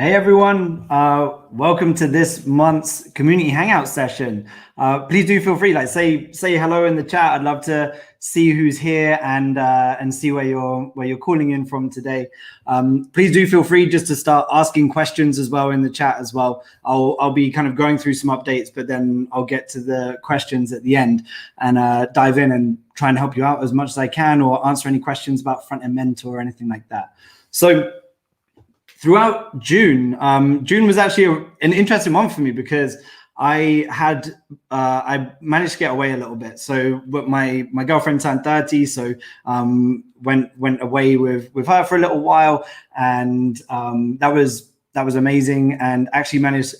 Hey everyone, welcome to this month's Community Hangout session. Please do feel free, say hello in the chat. I'd love to see who's here and see where you're calling in from today. Please do feel free just to start asking questions as well in the chat as well. I'll be kind of going through some updates, but then I'll get to the questions at the end and dive in and try and help you out as much as I can, or answer any questions about Frontend Mentor or anything like that. So throughout June, June was actually an interesting month for me because I managed to get away a little bit. So my girlfriend turned 30, so went away with her for a little while, and that was amazing, and actually managed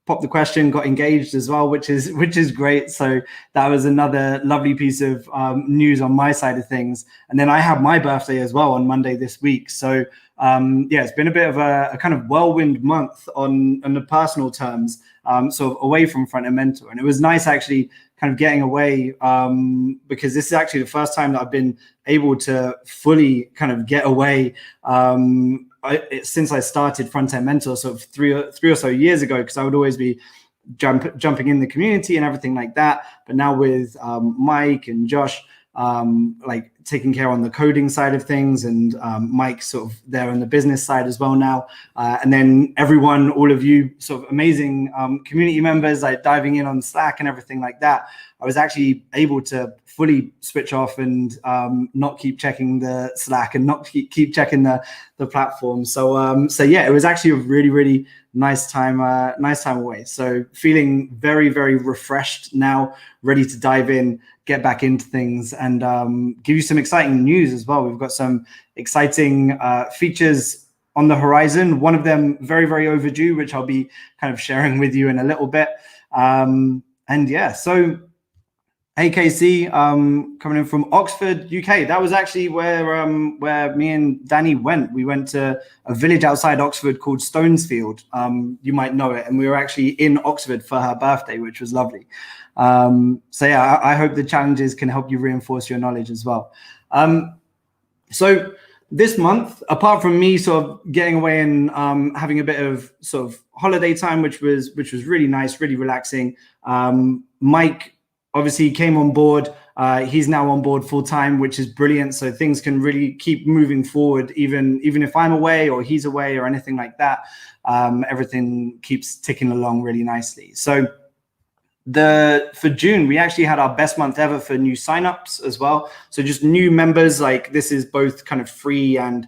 pop the question, got engaged as well, which is great. So that was another lovely piece of news on my side of things. And then I have my birthday as well on Monday this week. So yeah, it's been a bit of a kind of whirlwind month on the personal terms, sort of away from Frontend Mentor. And it was nice actually kind of getting away because this is actually the first time that I've been able to fully kind of get away since I started Frontend Mentor, sort of three or so years ago, because I would always be jumping in the community and everything like that. But now with Mike and Josh, taking care on the coding side of things, and Mike sort of there on the business side as well now, and then everyone, all of you sort of amazing community members, diving in on Slack and everything like that, I was actually able to fully switch off and not keep checking the Slack and not keep checking the platform. So yeah, it was actually a really nice time away. So feeling very refreshed now, ready to dive in, get back into things, and give you some exciting news as well. We've got some exciting features on the horizon. One of them very overdue, which I'll be kind of sharing with you in a little bit. And yeah, so AKC coming in from Oxford, UK. That was actually where me and Danny went. We went to a village outside Oxford called Stonesfield. You might know it. And we were actually in Oxford for her birthday, which was lovely. So yeah, I hope the challenges can help you reinforce your knowledge as well. So this month, apart from me sort of getting away and having a bit of sort of holiday time, which was really nice, really relaxing, Mike obviously came on board. He's now on board full time, which is brilliant. So things can really keep moving forward, even if I'm away or he's away or anything like that. Everything keeps ticking along really nicely. So for June, we actually had our best month ever for new signups as well. So just new members, this is both kind of free and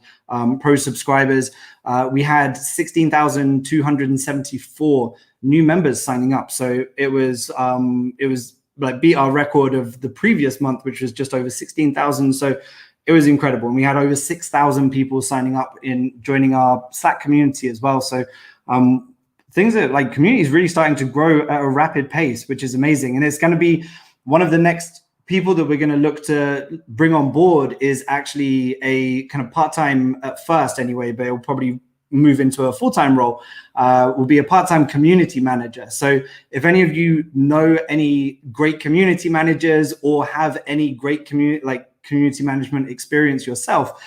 pro subscribers. We had 16,274 new members signing up. So it was beat our record of the previous month, which was just over 16,000. So it was incredible. And we had over 6,000 people signing up in joining our Slack community as well. So things are community is really starting to grow at a rapid pace, which is amazing. And it's going to be one of the next people that we're going to look to bring on board is actually a kind of part-time at first anyway, but it'll probably move into a full-time role, will be a part-time community manager. So if any of you know any great community managers or have any great community management experience yourself,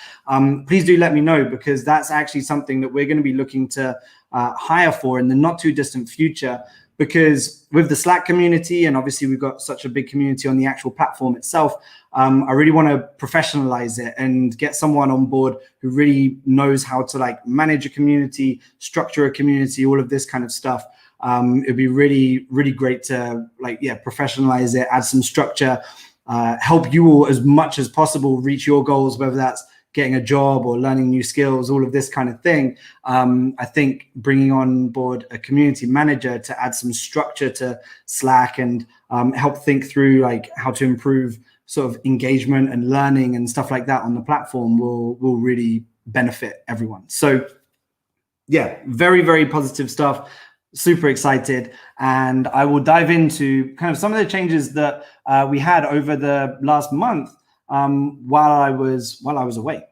please do let me know, because that's actually something that we're going to be looking to hire for in the not too distant future. Because with the Slack community, and obviously we've got such a big community on the actual platform itself, I really want to professionalize it and get someone on board who really knows how to manage a community, structure a community, all of this kind of stuff. It'd be really great to professionalize it, add some structure, help you all as much as possible reach your goals, whether that's getting a job or learning new skills, all of this kind of thing. I think bringing on board a community manager to add some structure to Slack and help think through how to improve sort of engagement and learning and stuff like that on the platform will really benefit everyone. So yeah, very positive stuff. Super excited. And I will dive into kind of some of the changes that we had over the last month while I was away.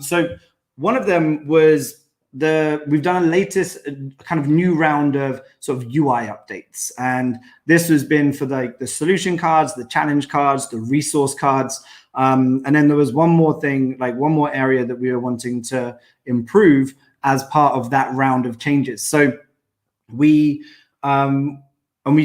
So one of them was we've done a latest kind of new round of sort of UI updates, and this has been for the solution cards, the challenge cards, the resource cards, and then there was one more thing, one more area that we were wanting to improve, as part of that round of changes. So we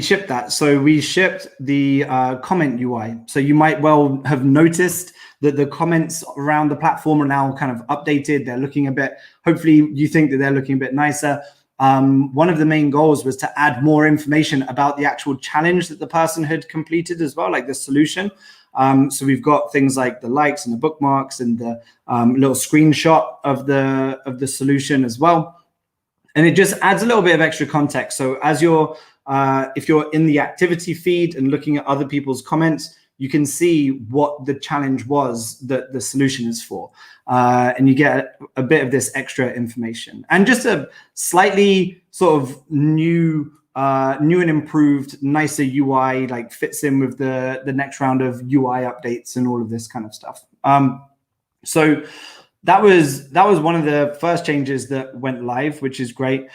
shipped that. So we shipped the comment UI. So you might well have noticed that the comments around the platform are now kind of updated. They're looking a bit, hopefully you think that they're looking a bit nicer. One of the main goals was to add more information about the actual challenge that the person had completed as well, like the solution. So we've got things like the likes and the bookmarks and the little screenshot of the solution as well. And it just adds a little bit of extra context. So as you're, if you're in the activity feed and looking at other people's comments, you can see what the challenge was that the solution is for. And you get a bit of this extra information. And just a slightly sort of new and improved, nicer UI, like fits in with the next round of UI updates and all of this kind of stuff. So that was one of the first changes that went live, which is great.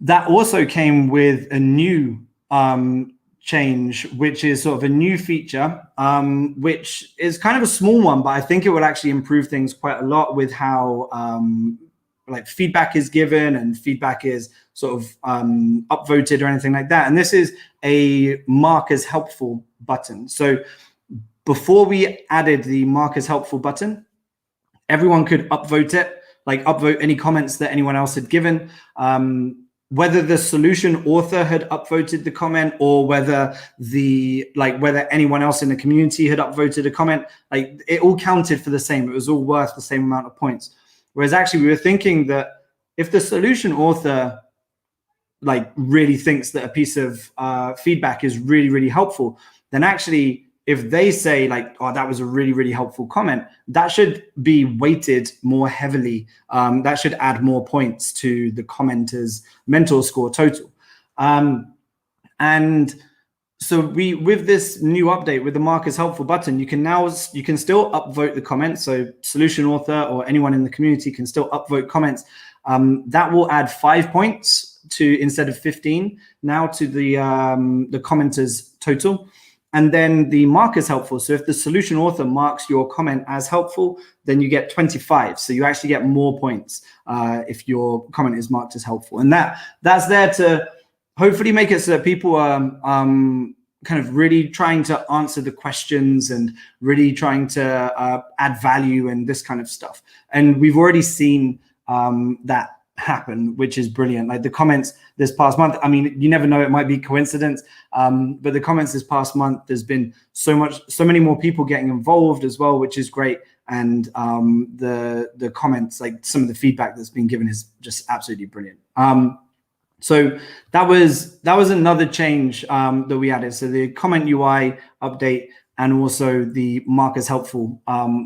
That also came with a new change, which is sort of a new feature, which is kind of a small one, but I think it will actually improve things quite a lot with how like feedback is given and feedback is sort of upvoted or anything like that. And this is a mark as helpful button. So before we added the mark as helpful button, everyone could upvote it, like upvote any comments that anyone else had given. Whether the solution author had upvoted the comment or whether whether anyone else in the community had upvoted a comment, like it all counted for the same. It was all worth the same amount of points. Whereas actually we were thinking that if the solution author like really thinks that a piece of feedback is really, really helpful, then actually if they say like, oh, that was a really, really helpful comment, that should be weighted more heavily. That should add more points to the commenter's mentor score total. And so with this new update, with the mark as helpful button, you can still upvote the comments. So solution author or anyone in the community can still upvote comments. That will add 5 points to, instead of 15, now to the commenter's total. And then the mark is helpful. So if the solution author marks your comment as helpful, then you get 25. So you actually get more points if your comment is marked as helpful. And that's there to hopefully make it so that people are kind of really trying to answer the questions and really trying to add value and this kind of stuff. And we've already seen that happen, which is brilliant. Like the comments this past month, I mean, you never know, it might be coincidence, but the comments this past month, there's been so many more people getting involved as well, which is great. And the comments, like some of the feedback that's been given is just absolutely brilliant. So that was another change that we added. So the comment UI update and also the mark as helpful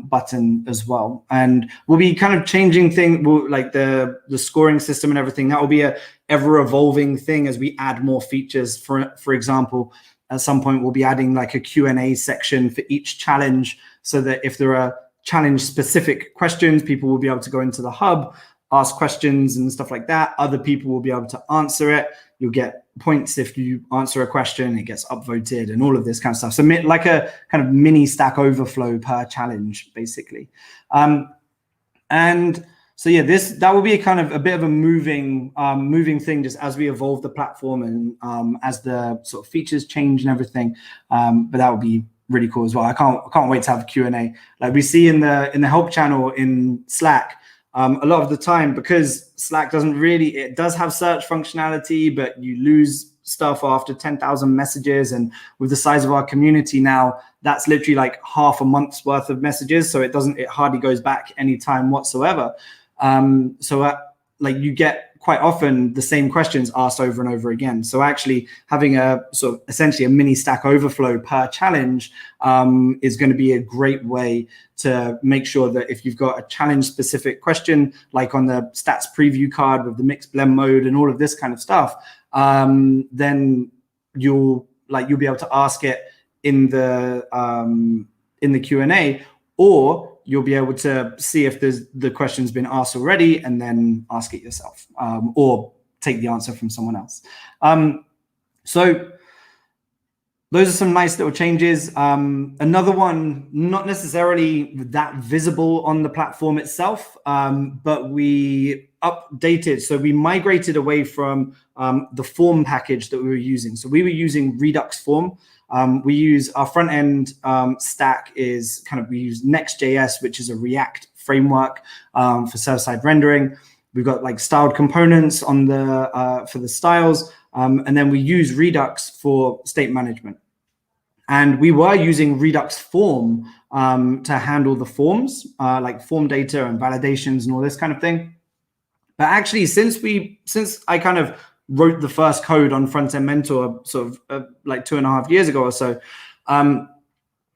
button as well. And we'll be kind of changing things, like the scoring system and everything. That will be a ever evolving thing as we add more features. For example, at some point we'll be adding like a Q&A section for each challenge, so that if there are challenge specific questions, people will be able to go into the hub, ask questions and stuff like that. Other people will be able to answer it. You'll get points if you answer a question, it gets upvoted and all of this kind of stuff. So like a kind of mini Stack Overflow per challenge, basically. And so yeah, that will be a kind of a bit of a moving thing just as we evolve the platform and as the sort of features change and everything. But that would be really cool as well. I can't wait to have a Q&A. Like we see in the help channel in Slack, a lot of the time, because Slack it does have search functionality, but you lose stuff after 10,000 messages. And with the size of our community now, that's literally like half a month's worth of messages. So it hardly goes back any time whatsoever. Like you get quite often the same questions asked over and over again. So actually having a sort of essentially a mini Stack Overflow per challenge is going to be a great way to make sure that if you've got a challenge specific question, like on the stats preview card with the mixed blend mode and all of this kind of stuff, then you'll be able to ask it in the Q&A, or you'll be able to see if the question's been asked already and then ask it yourself, or take the answer from someone else. So those are some nice little changes. Another one, not necessarily that visible on the platform itself, but we updated. So we migrated away from the form package that we were using. So we were using Redux form. We use our front end stack is we use Next.js, which is a React framework for server-side rendering. We've got like styled components on the for the styles, and then we use Redux for state management. And we were using Redux form to handle the forms, like form data and validations and all this kind of thing. But actually, since I kind of wrote the first code on Frontend Mentor sort of like 2.5 years ago or so,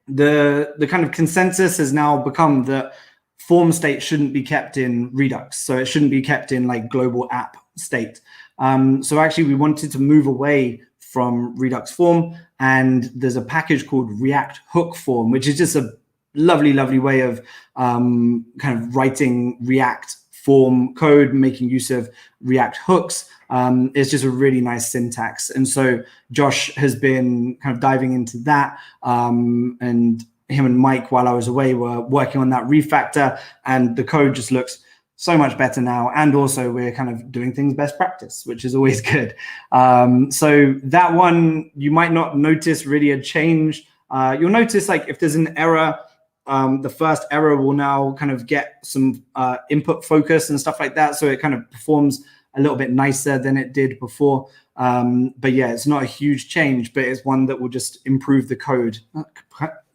the kind of consensus has now become that form state shouldn't be kept in Redux. So it shouldn't be kept in like global app state. So actually we wanted to move away from Redux form, and there's a package called React Hook form, which is just a lovely, lovely way of kind of writing React form code, making use of React hooks. It's just a really nice syntax. And so Josh has been kind of diving into that, and him and Mike, while I was away, were working on that refactor, and the code just looks so much better now. And also we're kind of doing things best practice, which is always good. So that one, you might not notice really a change. You'll notice like if there's an error, the first error will now kind of get some input focus and stuff like that. So it kind of performs a little bit nicer than it did before. But yeah, it's not a huge change, but it's one that will just improve the code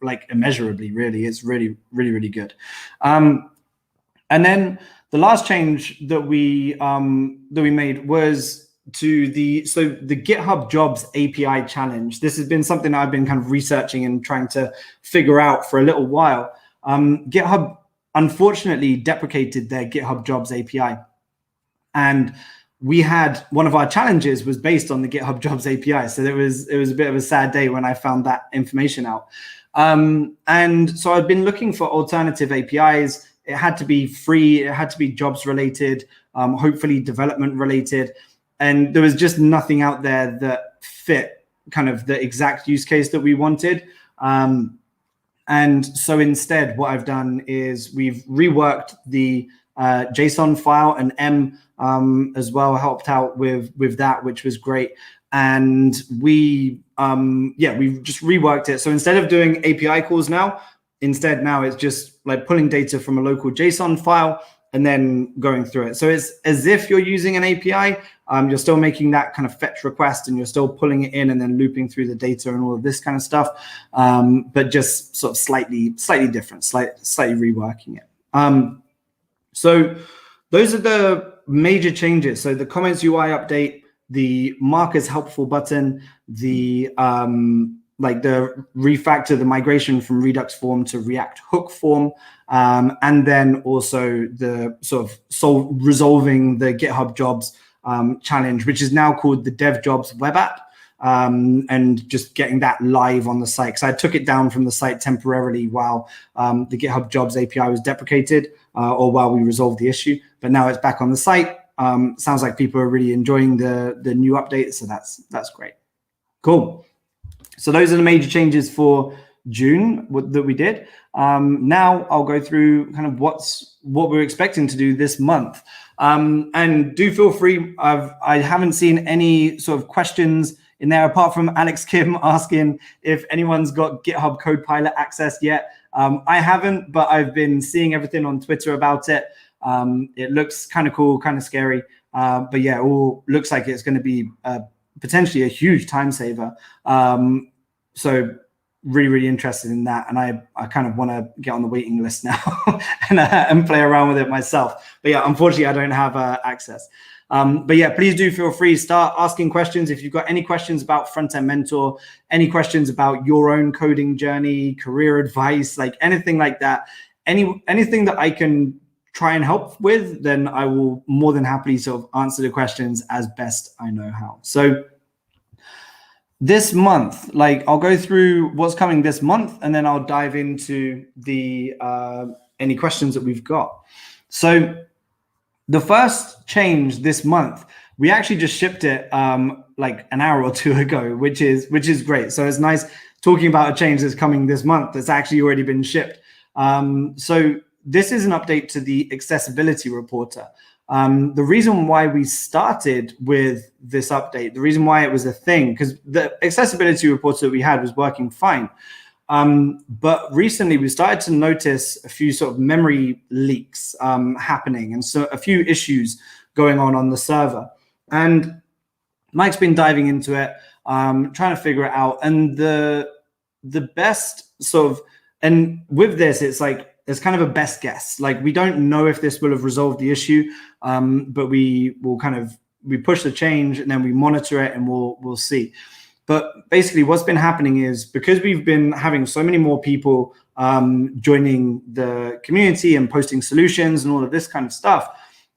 like immeasurably, really. It's really, really, really good. And then the last change that we made was to the GitHub Jobs API challenge. This has been something I've been kind of researching and trying to figure out for a little while. GitHub unfortunately deprecated their GitHub Jobs API, and we had one of our challenges was based on the GitHub Jobs API. So it was a bit of a sad day when I found that information out. And so I've been looking for alternative APIs. It had to be free. It had to be jobs related, hopefully development related. And there was just nothing out there that fit kind of the exact use case that we wanted. And so instead, what I've done is we've reworked the JSON file, and M as well helped out with that, which was great. And we've just reworked it. So instead of doing API calls now it's just like pulling data from a local JSON file and then going through it. So it's as if you're using an API. You're still making that kind of fetch request, and you're still pulling it in and then looping through the data and all of this kind of stuff, but just sort of slightly different, slightly reworking it. So those are the major changes. So the comments UI update, the markers helpful button, the the refactor, the migration from Redux form to React Hook form, and then also the sort of resolving the GitHub Jobs challenge, which is now called the Dev Jobs web app, and just getting that live on the site. So I took it down from the site temporarily while the GitHub Jobs API was deprecated, or while we resolved the issue, but now it's back on the site. Sounds like people are really enjoying the new update, so that's great. Cool. So those are the major changes for June that we did. Now I'll go through kind of what we're expecting to do this month. And do feel free. I haven't seen any sort of questions in there apart from Alex Kim asking if anyone's got GitHub CoPilot access yet. I haven't, but I've been seeing everything on Twitter about it. It looks kind of cool, kind of scary. But yeah, it all looks like it's going to be potentially a huge time saver. So really, really interested in that. And I kind of want to get on the waiting list now and play around with it myself. But yeah, unfortunately, I don't have access. But yeah, please do feel free to start asking questions. If you've got any questions about Frontend Mentor, any questions about your own coding journey, career advice, like anything like that, anything that I can try and help with, then I will more than happily sort of answer the questions as best I know how. So this month, like I'll go through what's coming this month, and then I'll dive into the any questions that we've got. So the first change this month We actually just shipped it like an hour or two ago, which is great. So it's nice talking about a change that's coming this month that's actually already been shipped. So this is an update to the accessibility reporter. The reason why we started with this update, the reason why it was a thing, because the accessibility reporter that we had was working fine. But recently we started to notice a few sort of memory leaks happening, and so a few issues going on the server. And Mike's been diving into it, trying to figure it out. And the best sort of, and with this, it's like, it's kind of a best guess. Like, we don't know if this will have resolved the issue, but we will we push the change and then we monitor it and we'll see. But basically what's been happening is, because we've been having so many more people joining the community and posting solutions and all of this kind of stuff,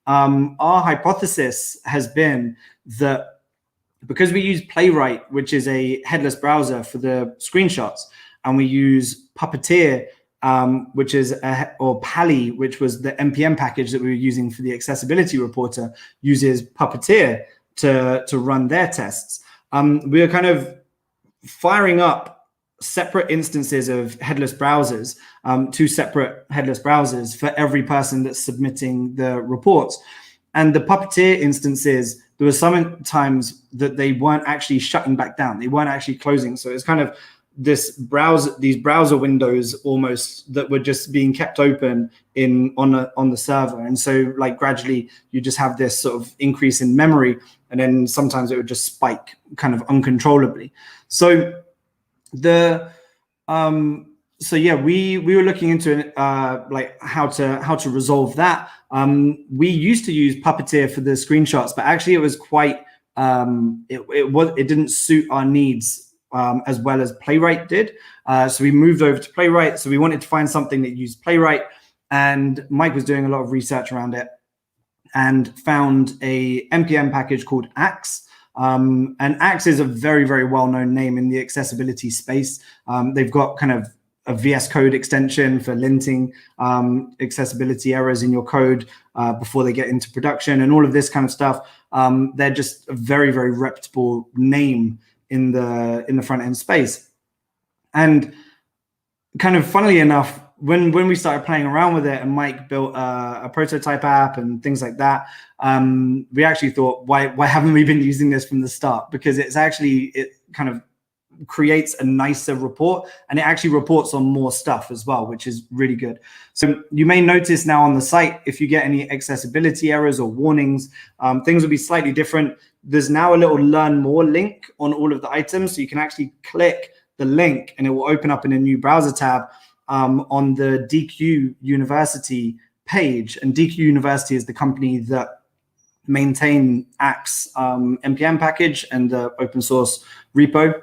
our hypothesis has been that because we use Playwright, which is a headless browser for the screenshots, and we use Puppeteer, which is or Pally, which was the npm package that we were using for the accessibility reporter, uses Puppeteer to run their tests. We are kind of firing up separate instances of headless browsers, 2 separate headless browsers for every person that's submitting the reports. And the Puppeteer instances, there were some times that they weren't actually shutting back down. They weren't actually closing. So it's kind of these browser windows almost that were just being kept open on the server. And so like gradually you just have this sort of increase in memory, and then sometimes it would just spike kind of uncontrollably. So yeah, we were looking into like how to resolve that. We used to use Puppeteer for the screenshots, but actually it was quite it didn't suit our needs as well as Playwright did. So we moved over to Playwright. So we wanted to find something that used Playwright, and Mike was doing a lot of research around it and found a npm package called Axe. And Axe is a very, very well-known name in the accessibility space. They've got kind of a VS Code extension for linting accessibility errors in your code before they get into production and all of this kind of stuff. They're just a very, very reputable name in the front end space. And kind of funnily enough, when we started playing around with it and Mike built a prototype app and things like that, we actually thought, why haven't we been using this from the start? Because it kind of creates a nicer report, and it actually reports on more stuff as well, which is really good. So you may notice now on the site, if you get any accessibility errors or warnings, things will be slightly different. There's now a little learn more link on all of the items, so you can actually click the link and it will open up in a new browser tab on the DQ University page. And DQ University is the company that maintain Axe npm package and the open source repo.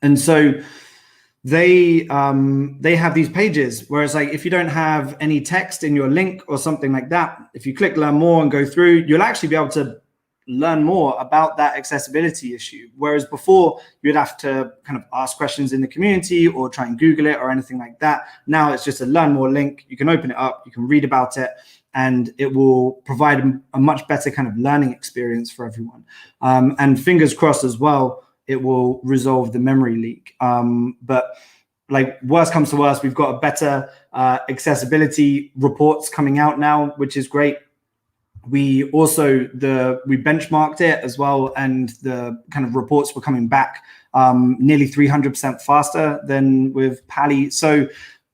And so they have these pages where it's like, if you don't have any text in your link or something like that, if you click learn more and go through, you'll actually be able to learn more about that accessibility issue. Whereas before you'd have to kind of ask questions in the community or try and Google it or anything like that. Now it's just a learn more link. You can open it up, you can read about it, and it will provide a much better kind of learning experience for everyone. And fingers crossed as well, it will resolve the memory leak. But like, worst comes to worst, we've got a better accessibility reports coming out now, which is great. We also we benchmarked it as well, and the kind of reports were coming back nearly 300% faster than with Pally. So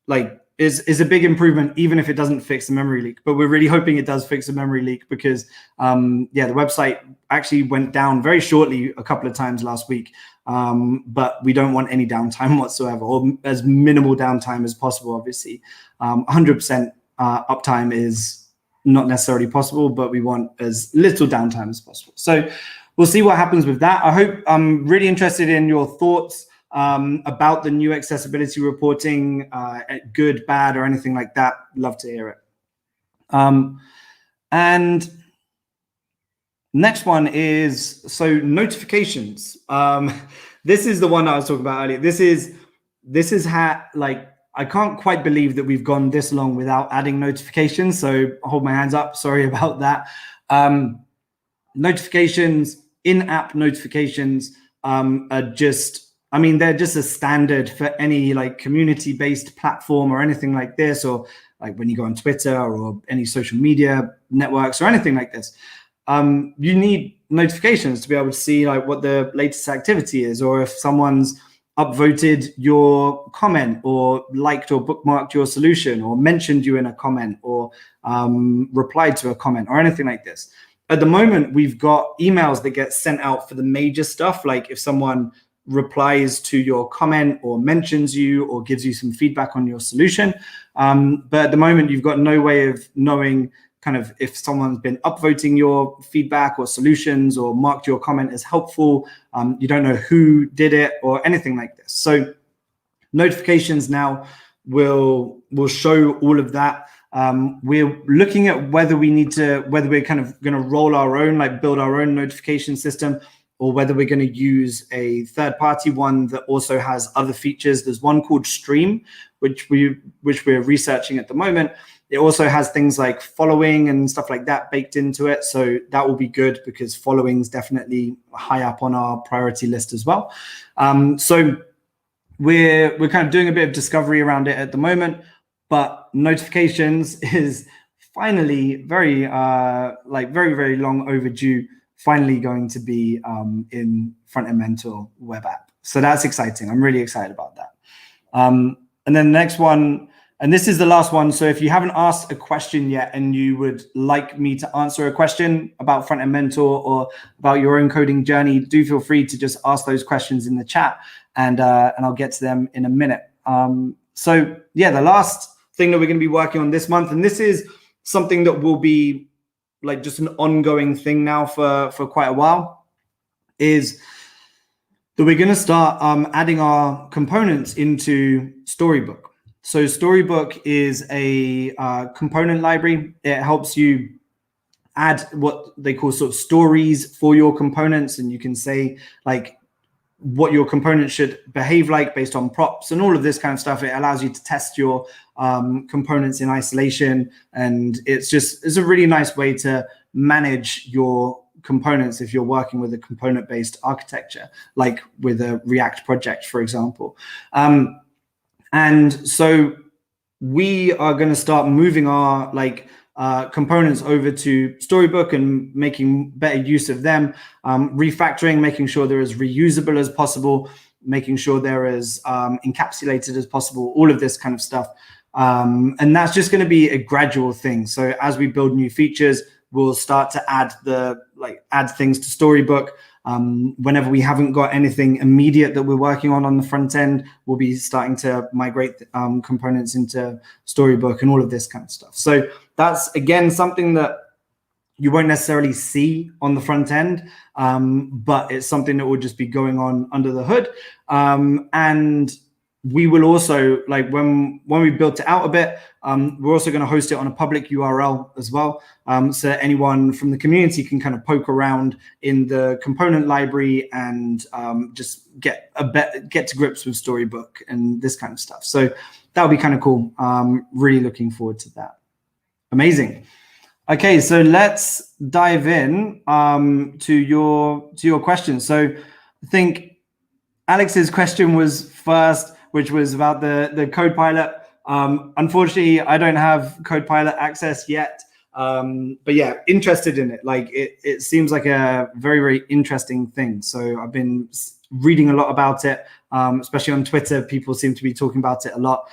like, is a big improvement, even if it doesn't fix the memory leak. But we're really hoping it does fix the memory leak, because yeah, the website actually went down very shortly a couple of times last week. But we don't want any downtime whatsoever, or as minimal downtime as possible, obviously. 100% uptime is not necessarily possible, but we want as little downtime as possible. So we'll see what happens with that. I'm really interested in your thoughts about the new accessibility reporting, good, bad, or anything like that. Love to hear it. And next one is, so notifications. This is the one I was talking about earlier. This is how, like, I can't quite believe that we've gone this long without adding notifications. So hold my hands up. Sorry about that. notifications, in-app notifications are just, I mean, they're just a standard for any like community-based platform or anything like this, or like when you go on Twitter or any social media networks or anything like this. You need notifications to be able to see like what the latest activity is, or if someone's upvoted your comment or liked or bookmarked your solution or mentioned you in a comment or replied to a comment or anything like this. At the moment, we've got emails that get sent out for the major stuff, like if someone replies to your comment or mentions you or gives you some feedback on your solution. But at the moment, you've got no way of knowing kind of if someone's been upvoting your feedback or solutions or marked your comment as helpful. You don't know who did it or anything like this. So notifications now will show all of that. We're looking at whether we're kind of going to roll our own, like build our own notification system, or whether we're going to use a third-party one that also has other features. There's one called Stream, which we're researching at the moment. It also has things like following and stuff like that baked into it. So that will be good because following is definitely high up on our priority list as well. So we're kind of doing a bit of discovery around it at the moment, but notifications is finally very, very long overdue, finally going to be in Frontend Mentor web app. So that's exciting. I'm really excited about that. And then the next one, and this is the last one. So if you haven't asked a question yet and you would like me to answer a question about Frontend Mentor or about your own coding journey, do feel free to just ask those questions in the chat, and I'll get to them in a minute. So yeah, the last thing that we're going to be working on this month, and this is something that will be like just an ongoing thing now for quite a while, is that we're going to start adding our components into Storybook. So Storybook is a component library. It helps you add what they call sort of stories for your components, and you can say like what your component should behave like based on props and all of this kind of stuff. It allows you to test your components in isolation, and it's a really nice way to manage your components if you're working with a component-based architecture, like with a React project, for example. And so we are going to start moving our components over to Storybook and making better use of them, refactoring, making sure they're as reusable as possible, making sure they're as encapsulated as possible, all of this kind of stuff. And that's just going to be a gradual thing. So as we build new features, we'll start to add things to Storybook. Whenever we haven't got anything immediate that we're working on the front end, we'll be starting to migrate components into Storybook and all of this kind of stuff. So that's, again, something that you won't necessarily see on the front end, but it's something that will just be going on under the hood. And we will also, like when we built it out a bit, we're also going to host it on a public URL as well. So anyone from the community can kind of poke around in the component library and just get to grips with Storybook and this kind of stuff. So that'll be kind of cool. Really looking forward to that. Amazing. Okay, so let's dive in to your questions. So I think Alex's question was first, which was about the CoPilot. Unfortunately, I don't have CoPilot access yet, but yeah, interested in it. Like it seems like a very, very interesting thing. So I've been reading a lot about it, especially on Twitter. People seem to be talking about it a lot.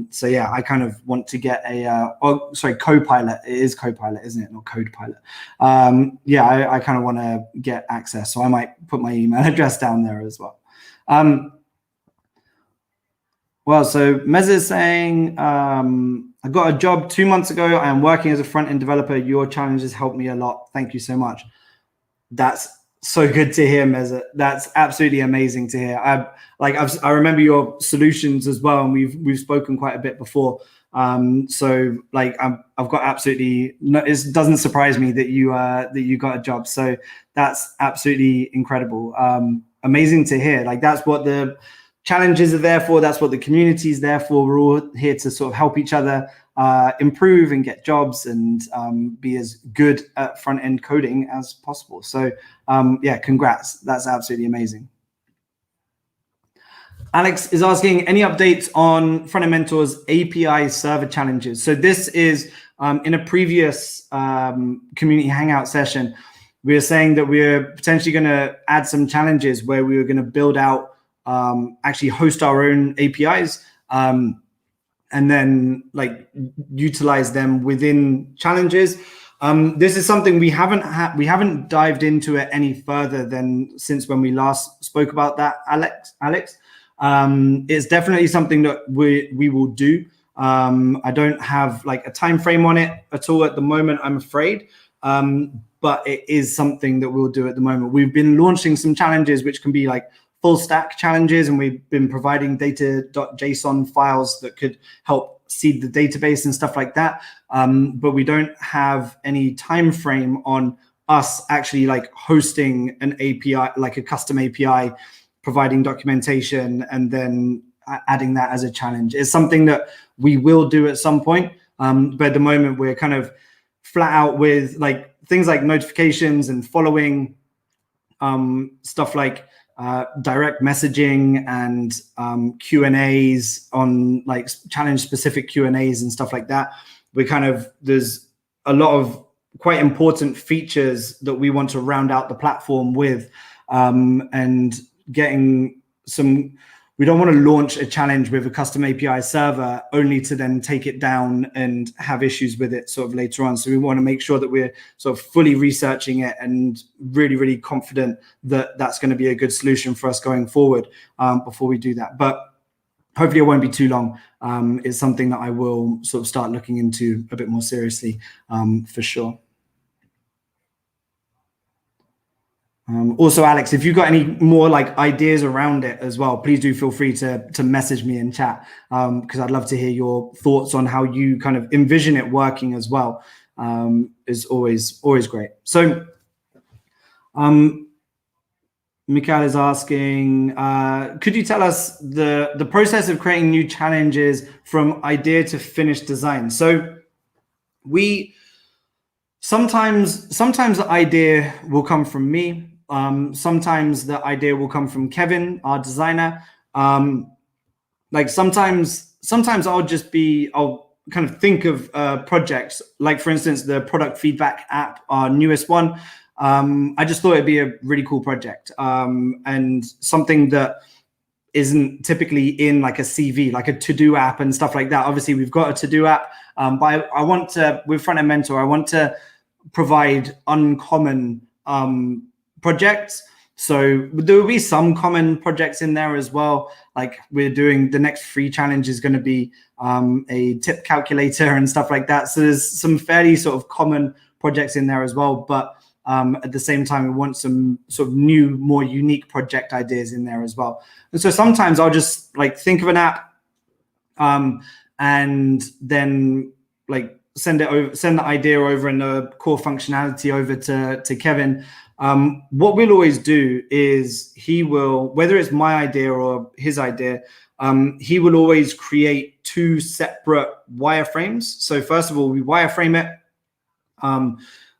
So yeah, I kind of want to get CoPilot. It is CoPilot, isn't it? Not CodePilot. Yeah, I kind of want to get access. So I might put my email address down there as well. Well, so Mez is saying, I got a job 2 months ago. I am working as a front-end developer. Your challenges helped me a lot. Thank you so much. That's so good to hear, Mez. That's absolutely amazing to hear. I remember your solutions as well, and we've spoken quite a bit before. So like I've got absolutely no, it doesn't surprise me that you got a job. So that's absolutely incredible. Amazing to hear. Like that's what the challenges are there for. That's what the community is there for. We're all here to sort of help each other improve and get jobs and be as good at front-end coding as possible. So yeah, congrats. That's absolutely amazing. Alex is asking, any updates on Frontend Mentor's API server challenges? So this is in a previous Community Hangout session, we were saying that we're potentially going to add some challenges where we were going to build out, actually host our own APIs, and then like utilize them within challenges. This is something we haven't dived into it any further than since when we last spoke about that, Alex. It's definitely something that we will do. I don't have like a time frame on it at all at the moment, I'm afraid. But it is something that we'll do at the moment. We've been launching some challenges which can be like full stack challenges, and we've been providing data.json files that could help seed the database and stuff like that. But we don't have any time frame on us actually like hosting an API, like a custom API, providing documentation and then adding that as a challenge. It's something that we will do at some point. But at the moment we're kind of flat out with like things like notifications and following, stuff like direct messaging and Q&As on like challenge specific Q&As and stuff like that. There's a lot of quite important features that we want to round out the platform with, and getting some, we don't want to launch a challenge with a custom API server only to then take it down and have issues with it sort of later on. So we want to make sure that we're sort of fully researching it and really, really confident that that's going to be a good solution for us going forward, before we do that. But hopefully it won't be too long. It's something that I will sort of start looking into a bit more seriously, for sure. Also, Alex, if you've got any more like ideas around it as well, please do feel free to message me in chat, because I'd love to hear your thoughts on how you kind of envision it working as well. Is always great. So Mikhail is asking, could you tell us the process of creating new challenges from idea to finished design? So sometimes the idea will come from me. Sometimes the idea will come from Kevin, our designer. Like sometimes I'll kind of think of projects, like for instance, the product feedback app, our newest one. I just thought it'd be a really cool project, and something that isn't typically in like a CV, like a to-do app and stuff like that. Obviously we've got a to-do app, but I want to, with Frontend Mentor, I want to provide uncommon projects. So there will be some common projects in there as well. Like we're doing, the next free challenge is going to be a tip calculator and stuff like that. So there's some fairly sort of common projects in there as well. But at the same time, we want some sort of new, more unique project ideas in there as well. And so sometimes I'll just like think of an app, and then like send the idea over and the core functionality over to Kevin. What we'll always do is he will, whether it's my idea or his idea, he will always create two separate wireframes. So first of all, we wireframe it.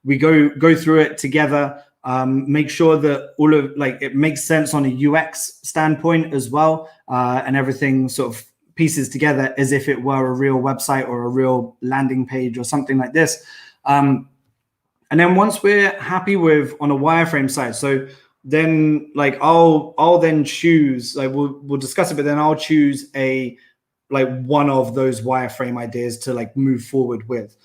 We go through it together, make sure that all of like it makes sense on a UX standpoint as well, and everything sort of pieces together as if it were a real website or a real landing page or something like this. And then once we're happy with on a wireframe side, so then like I'll then choose, like we'll discuss it, but then I'll choose like one of those wireframe ideas to like move forward with.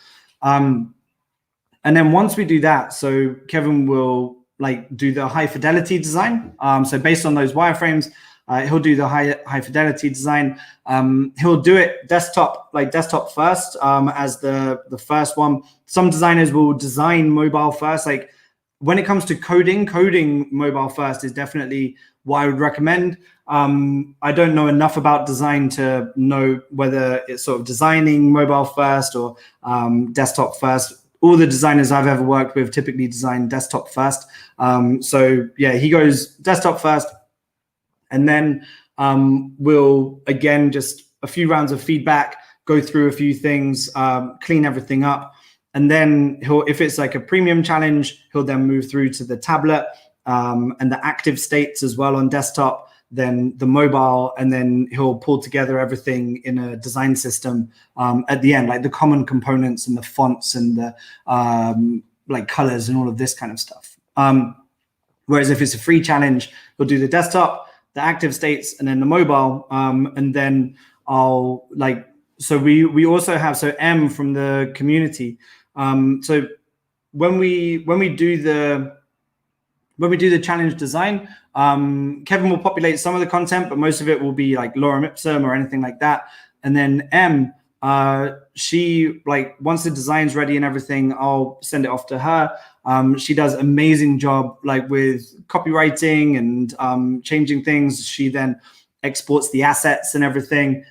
And then once we do that, so Kevin will like do the high fidelity design. So based on those wireframes, he'll do the high fidelity design. He'll do it desktop first, as the first one. Some designers will design mobile first. Like when it comes to coding mobile first is definitely what I would recommend. I don't know enough about design to know whether it's sort of designing mobile first or desktop first. All the designers I've ever worked with typically design desktop first. So yeah, he goes desktop first. And then we'll, again, just a few rounds of feedback, go through a few things, clean everything up. And then if it's like a premium challenge, he'll then move through to the tablet and the active states as well on desktop, then the mobile, and then he'll pull together everything in a design system at the end, like the common components and the fonts and the like colors and all of this kind of stuff. Whereas if it's a free challenge, he'll do the desktop, the active states, and then the mobile. And then so we also have, so M from the community. So when we do the challenge design, Kevin will populate some of the content, but most of it will be like lorem ipsum or anything like that. And then M, she, like, once the design's ready and everything, I'll send it off to her. She does an amazing job, like, with copywriting and changing things. She then exports the assets and everything,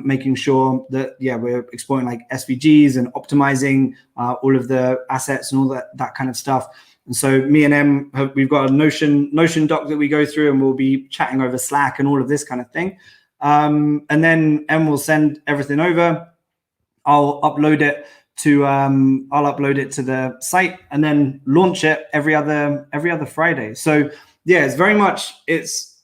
making sure that, yeah, we're exporting like SVGs and optimizing all of the assets and all that kind of stuff. And so me and Em, we've got a Notion doc that we go through, and we'll be chatting over Slack and all of this kind of thing. And then Em will send everything over. I'll upload it to the site and then launch it every other Friday. So yeah, it's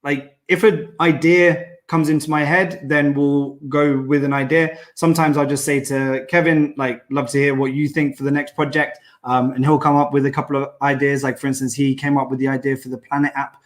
like, if an idea comes into my head, then we'll go with an idea. Sometimes I'll just say to Kevin, like, love to hear what you think for the next project. And he'll come up with a couple of ideas. Like, for instance, he came up with the idea for the Planet app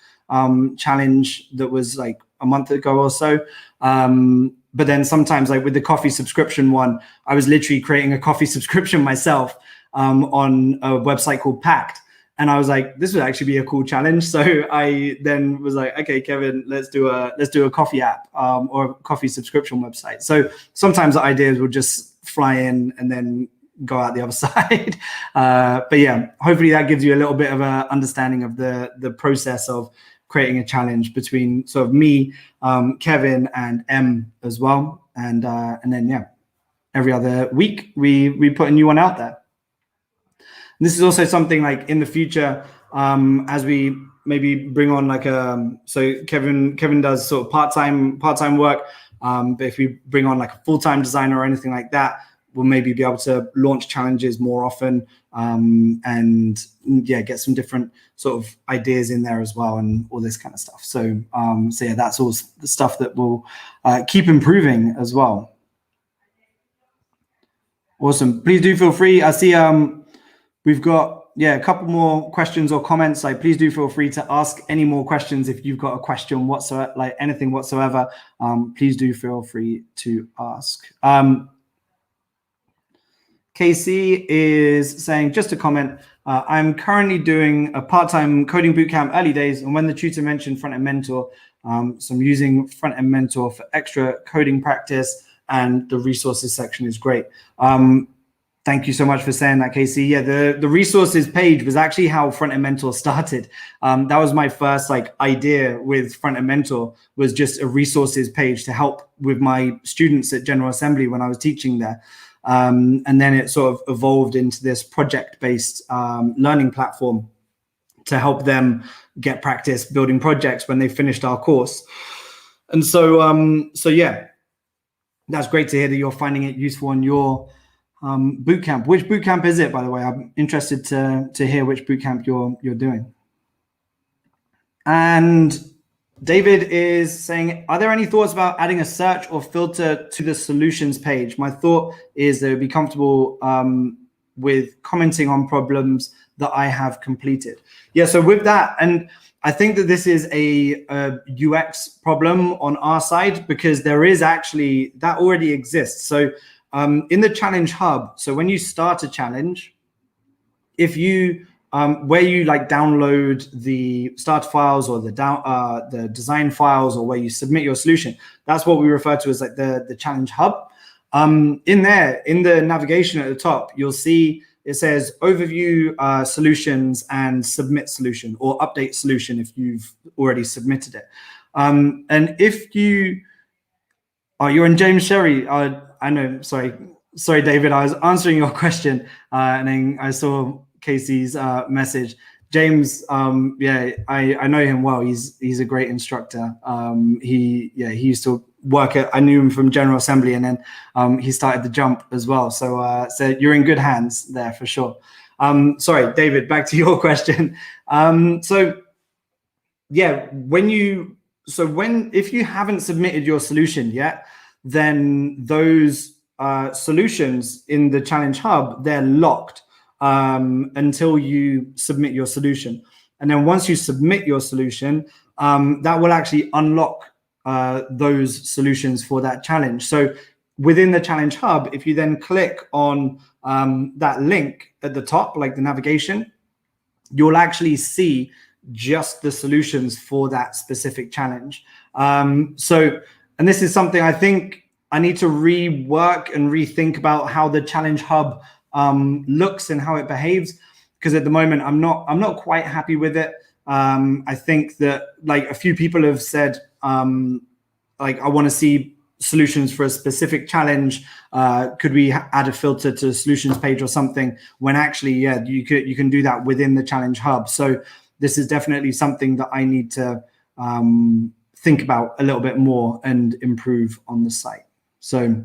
challenge that was like a month ago or so. But then sometimes, like with the coffee subscription one, I was literally creating a coffee subscription myself on a website called Pact. And I was like, this would actually be a cool challenge. So I then was like, okay, Kevin, let's do a coffee app or a coffee subscription website. So sometimes the ideas will just fly in and then go out the other side. But yeah, hopefully that gives you a little bit of an understanding of the process of creating a challenge between sort of me, Kevin, and M as well. And then, yeah, every other week we put a new one out there. This is also something, like, in the future, as we maybe bring on like so Kevin does sort of part-time work, but if we bring on like a full-time designer or anything like that, we'll maybe be able to launch challenges more often, and yeah, get some different sort of ideas in there as well, and all this kind of stuff. So yeah, that's all the stuff that will keep improving as well. Awesome. Please do feel free. I see we've got, yeah, a couple more questions or comments. Like, please do feel free to ask any more questions if you've got a question whatsoever, like anything whatsoever. Please do feel free to ask. KC is saying, just a comment, I'm currently doing a part-time coding bootcamp, early days, and when the tutor mentioned Frontend Mentor, so I'm using Frontend Mentor for extra coding practice, and the resources section is great. Thank you so much for saying that, Casey. Yeah, the resources page was actually how Frontend Mentor started. That was my first like idea with Frontend Mentor, was just a resources page to help with my students at General Assembly when I was teaching there. And then it sort of evolved into this project-based learning platform to help them get practice building projects when they finished our course. And so, so yeah, that's great to hear that you're finding it useful in your bootcamp. Which bootcamp is it, by the way? I'm interested to hear which bootcamp you're doing. And David is saying, are there any thoughts about adding a search or filter to the solutions page? My thought is that it would be comfortable with commenting on problems that I have completed. Yeah, so with that, and I think that this is a UX problem on our side, because there is actually, that already exists. So in the Challenge Hub, so when you start a challenge, if you where you like download the start files or the design files, or where you submit your solution, that's what we refer to as like the Challenge Hub. In there, in the navigation at the top, you'll see it says overview solutions and submit solution, or update solution if you've already submitted it. And if you you're in James Sherry. I know, sorry, David. I was answering your question, and then I saw Casey's message. James, yeah, I know him well. He's a great instructor. He used to work at, I knew him from General Assembly, and then he started the Jump as well. So so you're in good hands there for sure. Sorry, David, back to your question. So yeah, if you haven't submitted your solution yet, then those solutions in the Challenge Hub, they're locked until you submit your solution. And then once you submit your solution, that will actually unlock those solutions for that challenge. So within the Challenge Hub, if you then click on that link at the top, like the navigation, you'll actually see just the solutions for that specific challenge. And this is something I think I need to rework and rethink about how the Challenge Hub looks and how it behaves, because at the moment I'm not quite happy with it. I think that like a few people have said, like, I want to see solutions for a specific challenge. Could we add a filter to the solutions page or something? When actually, yeah, you can do that within the Challenge Hub. So this is definitely something that I need to think about a little bit more and improve on the site. So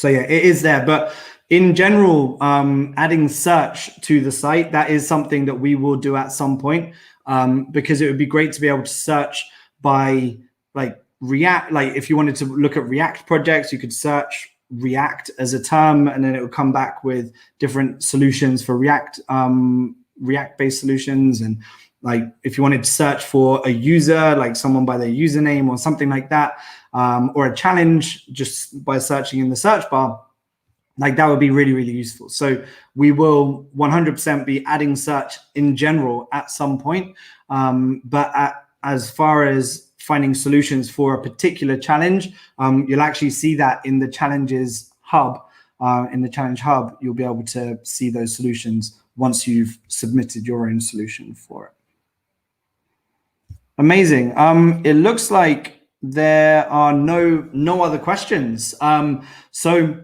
yeah, it is there. But in general, adding search to the site, that is something that we will do at some point, because it would be great to be able to search by like React. Like if you wanted to look at React projects, you could search React as a term, and then it would come back with different solutions for React, React-based solutions. And like if you wanted to search for a user, like someone by their username or something like that, or a challenge just by searching in the search bar, like that would be really, really useful. So we will 100% be adding search in general at some point. But as far as finding solutions for a particular challenge, you'll actually see that in the Challenges Hub. In the Challenge Hub, you'll be able to see those solutions once you've submitted your own solution for it. Amazing. It looks like there are no other questions. So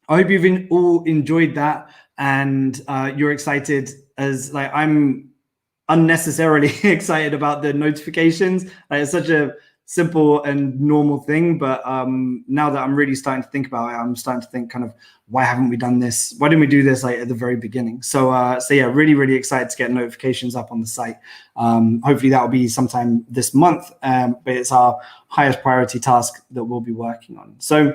I hope you've all enjoyed that, and you're excited as like I'm unnecessarily excited about the notifications. Like, it's such a simple and normal thing, but now that I'm really starting to think about it, I'm starting to think kind of, why haven't we done this? Why didn't we do this like at the very beginning? So yeah, really, really excited to get notifications up on the site. Hopefully that will be sometime this month, but it's our highest priority task that we'll be working on. So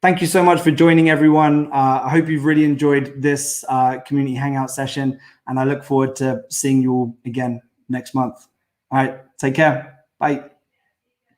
thank you so much for joining, everyone. I hope you've really enjoyed this Community Hangout session, and I look forward to seeing you all again next month. All right, take care. Bye.